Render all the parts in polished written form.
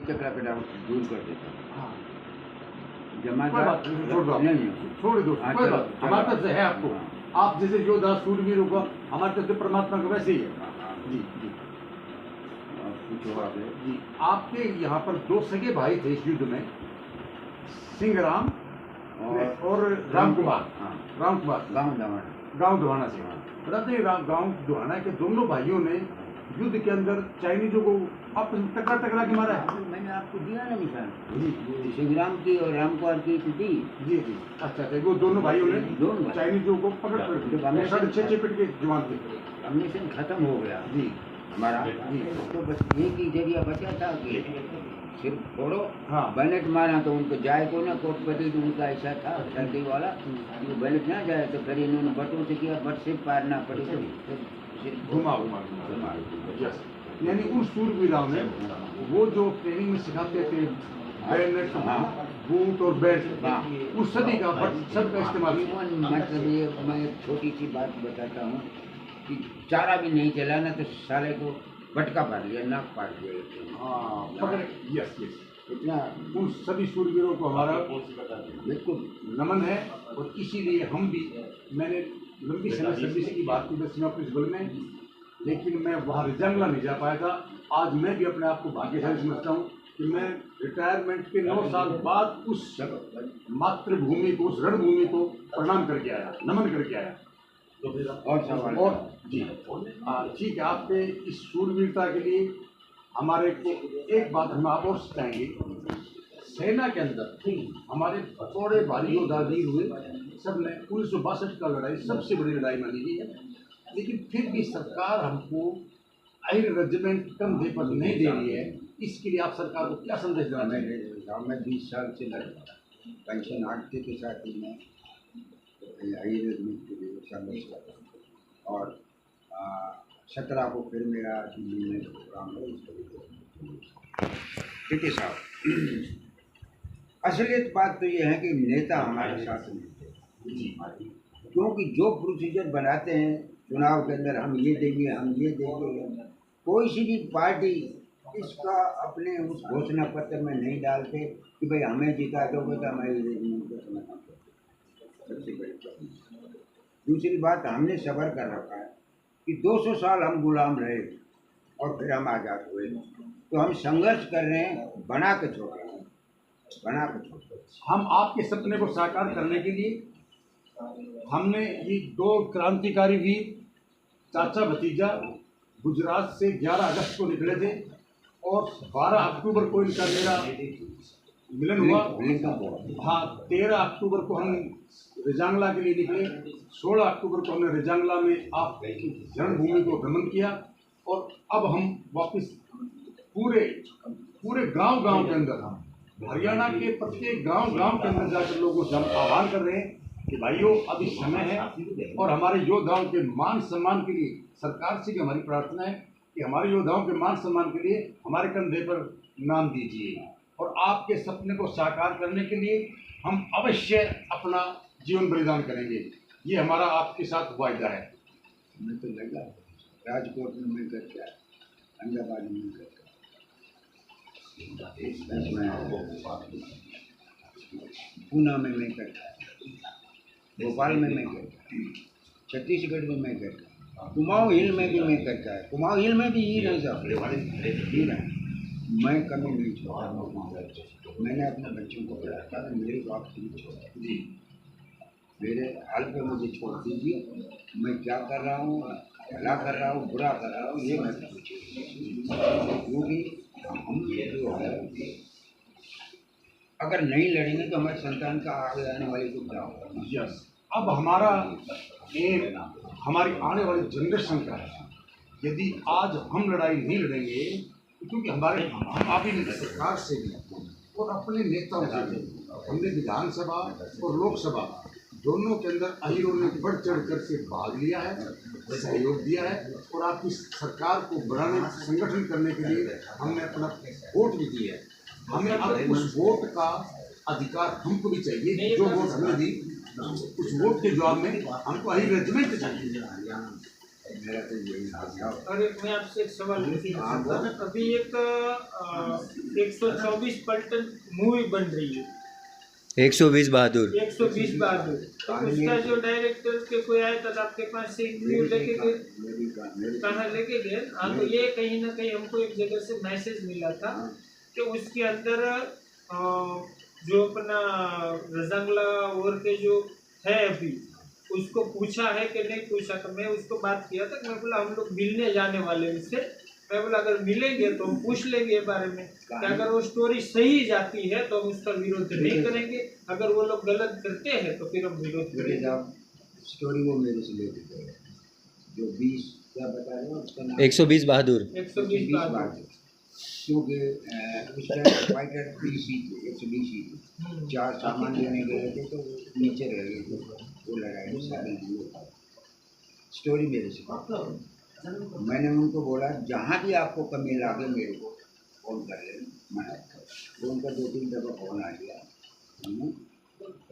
चक्रा पे दूर कर देता हूँ। हाँ, जमादार छोड़ दो, हाँ, कोई चलो, बात नहीं, हमारी तरफ से है आपको। हाँ। आप जैसे योद्धा सूरवीरों को हमारी तरफ से परमात्मा का वैसे ही है। हाँ, जी जी पूछो आगे। जी। आपके यहाँ पर दो सगे भाई थे इस युद्ध में, सिंहराम और राम कुमार। हाँ, राम कुमार गांव दुहाना से। बताते हैं गांव दुहाना के दोनों भाइयों ने युद्ध के अंदर चाइनीजों को आपस में टकरा के मारा है। मैंने आपको दिया ना निशान। जी सिंहराम की और राम कुमार की थी। जी जी। अच्छा, वो दोनों भाइयों ने चाइनीजों को पकड़ 6 फीट के जवान थे। कम्युनिकेशन खत्म हो गया जी हमारा जी। तो बस एक ही जरिया बचा था कि सिर्फ छोड़ो। हाँ। बैलेट मारा तो उनको जाए को ना, कोटपति तो उनका ऐसा था सर्दी वाला कि वो बैलेट ना जाए, तो फिर इन्होंने बटों से किया, बट से पार ना पड़ी तो सिर्फ घुमा। यानी उन सूरवीरों ने वो जो ट्रेनिंग में सिखाते थे बैलेट, बूट और बेल्ट, उस सभी का सब का इस्तेमाल किया। मतलब ये मैं एक छोटी सी बात बताता हूँ कि चारा भी नहीं चला ना तो साले को बटका पार लिया, नाक पार लिया। हाँ, पकड़। Yes yes. इतना उन सभी सूरवीरों को हमारा बिल्कुल नमन है। और इसीलिए हम भी, मैंने लंबी समय सर्विस की बात की दक्षिण पुलिस बल में, लेकिन मैं वहाँ रिजंगला नहीं जा पाया था। आज मैं भी अपने आप को भाग्यशाली समझता हूँ कि मैं रिटायरमेंट के 9 साल बाद उस मातृभूमि को, उस रणभूमि को प्रणाम करके आया, नमन करके आया। और सवाल और जी ठीक है, आपके इस शूरवीरता के लिए हमारे को एक बात हम आप और चाहेंगे। सेना के अंदर हमारे थोड़े भारी योद्धा वीर हुए, सब ने 1962 का लड़ाई सबसे बड़ी लड़ाई मानी गई है। लेकिन फिर भी सरकार हमको आयर रेजिमेंट कम दे पर नहीं दे रही है। इसके लिए आप सरकार को क्या संदेश देना चाहेंगे? गाँव में 20 साल से लड़ पेंशन आटते के साथ ही मैं के लिए संघर्ष कर रहा हूँ। और 17 को फिर मेरा दिल्ली में प्रोग्राम है। ठीक है साहब, असलियत बात तो ये है कि नेता हमारे साथ नहीं थे, क्योंकि जो प्रोसीजर बनाते हैं चुनाव के अंदर, हम ये देंगे, हम ये देंगे, कोई सी भी पार्टी इसका अपने उस घोषणा पत्र में नहीं डालते कि भाई हमें जिता दोगे तो हमारी रेजिमेंट को समझना। सबसे बड़ी बात। दूसरी बात, हमने सब्र कर रखा है कि 200 साल हम गुलाम रहे और फिर हम आज़ाद हुए, तो हम संघर्ष कर रहे हैं, बना के छोड़ रहे हैं, बना के छोड़ रहे हैं। हम आपके सपने को साकार करने के लिए हमने ये 2 क्रांतिकारी वीर चाचा भतीजा गुजरात से 11 अगस्त को निकले थे और 12 अक्टूबर को इनका मेरा मिलन हुआ। हाँ, 13 अक्टूबर को हम रिजांगला के लिए निकले। 16 अक्टूबर को हमने रिजांगला में आपकी जन्मभूमि को भ्रमण किया। और अब हम वापस पूरे गांव के अंदर, हरियाणा के प्रत्येक गांव के अंदर जाकर लोगों से हम आह्वान कर रहे हैं कि भाइयों, अभी समय है। और हमारे योद्धाओं के मान सम्मान के लिए सरकार से भी हमारी प्रार्थना है कि हमारे योद्धाओं के मान सम्मान के लिए हमारे कंधे पर नाम दीजिए। और आपके सपने को साकार करने के लिए हम अवश्य अपना जीवन बलिदान करेंगे। ये हमारा आपके साथ वायदा है। हमें तो लगा राजकोट में मैं करके आया, अहमदाबाद में करके पूना में मैं करके आया, भोपाल में मैं करके आया, छत्तीसगढ़ में मैं करके आया, कुमाऊँ हिल में भी मैं करके आया। कुमाऊँ हिल में भी हीर है साहब, हीर है। मैं कमी नहीं छोड़ा। मैंने अपने बच्चों को पढ़ाया था, मेरे बाप को नहीं छोड़ा जी। मेरे हाल पे मुझे छोड़ दीजिए, मैं क्या कर रहा हूँ, भला कर रहा हूँ, बुरा कर रहा हूँ, ये मत पूछिए। क्योंकि हम जो है, अगर नहीं लड़ेंगे तो हमारे संतान का आगे आने वाली को क्या होगा। यस, अब हमारा हमारी आने वाली जनरेशन का है। यदि आज हम लड़ाई नहीं लड़ेंगे, क्योंकि हम आप ही सरकार से भी और अपने नेताओं से भी, हमने विधानसभा और लोकसभा दोनों के अंदर अहीरों ने बढ़ चढ़ करके भाग लिया है, सहयोग दिया है। और आपकी सरकार को बढ़ाने, संगठन करने के लिए हमने अपना वोट भी दिया है। हमें अब उस वोट का अधिकार हमको भी चाहिए। जो वोट हमने दी, उस वोट के जवाब में हमको अहीर रेजिमेंट चाहिए। मेरा तो यही सुझाव। और एक मैं आपसे एक सवाल पूछना चाहता हूँ। अभी एक 124 पलटन मूवी बन रही है, 120 बहादुर। 120 बहादुर, तो उसका जो डायरेक्टर के कोई आया था आपके पास से इंटरव्यू लेके गए, कहाँ लेके गए? हाँ, तो ये कहीं ना कहीं हमको एक जगह से मैसेज मिला था कि उसके अंदर जो अपना रजंगला और के जो है अभी उसको पूछा है कि नहीं पूछा। तो मैं उसको बात किया था, मैं बोला हम लोग मिलने जाने वाले उससे, मैं बोला अगर मिलेंगे तो हम पूछ लेंगे इस बारे में कि अगर वो स्टोरी सही जाती है तो हम उसका विरोध नहीं करेंगे, अगर वो लोग गलत करते हैं तो फिर हम विरोध करेंगे। स्टोरी वो मेरे से लेके गए जो 20 क्या बता रहे हो उसका नाम 120 बहादुर। 120 बहादुर, क्योंकि उस टाइम फाइटर 30 सीट 120 सीट 4 सामान लेने गए थे तो नीचे रह गए थे, वो लड़ाई सारी स्टोरी मेरे से। मैंने उनको बोला जहाँ भी आपको कमी लगे मेरे को फ़ोन कर लेना, मैं तो उनका 2-3 दफ़ा फ़ोन आ गया।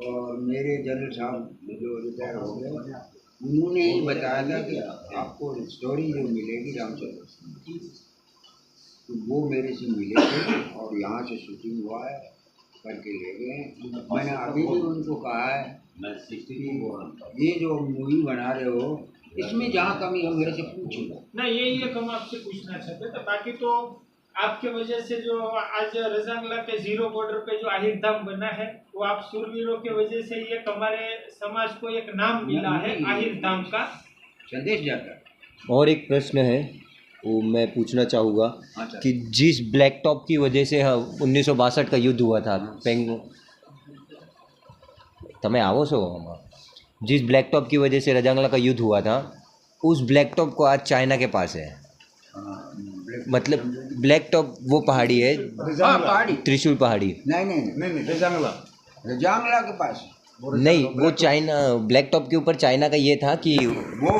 और मेरे जनरल साहब जो रिटायर हो गए उन्होंने ही बताया था कि आपको स्टोरी जो मिलेगी रामचंद्र सिंह की, तो वो मेरे से मिले थे और यहाँ से शूटिंग हुआ है करके ले गए। मैंने अभी भी उनको कहा है कि ये जो मूवी बना रहे हो इसमें जहाँ कमी हो मेरे से पूछो ना, यही एक हम आपसे पूछना चाहते थे। बाकी तो आपके वजह से जो आज रजंगला के जीरो बॉर्डर पे जो आहिर धाम बना है वो आप शूरवीरों के वजह से ये हमारे समाज को एक नाम मिला है आहिर धाम का संदेश जाता है। और एक प्रश्न है वो मैं पूछना चाहूँगा अच्छा। कि जिस ब्लैक टॉप की वजह से 1962 का युद्ध हुआ था पेंग તમે આવો છો આમાં जिस ब्लैक टॉप की वजह से रजंगला का युद्ध हुआ था उस ब्लैक टॉप को आज चाइना के पास है। मतलब ब्लैक टॉप वो पहाड़ी है हाँ पहाड़ी त्रिशूल पहाड़ी। नहीं रजंगला रजांगला के पास नहीं वो चाइना ब्लैक टॉप के ऊपर चाइना का ये था कि वो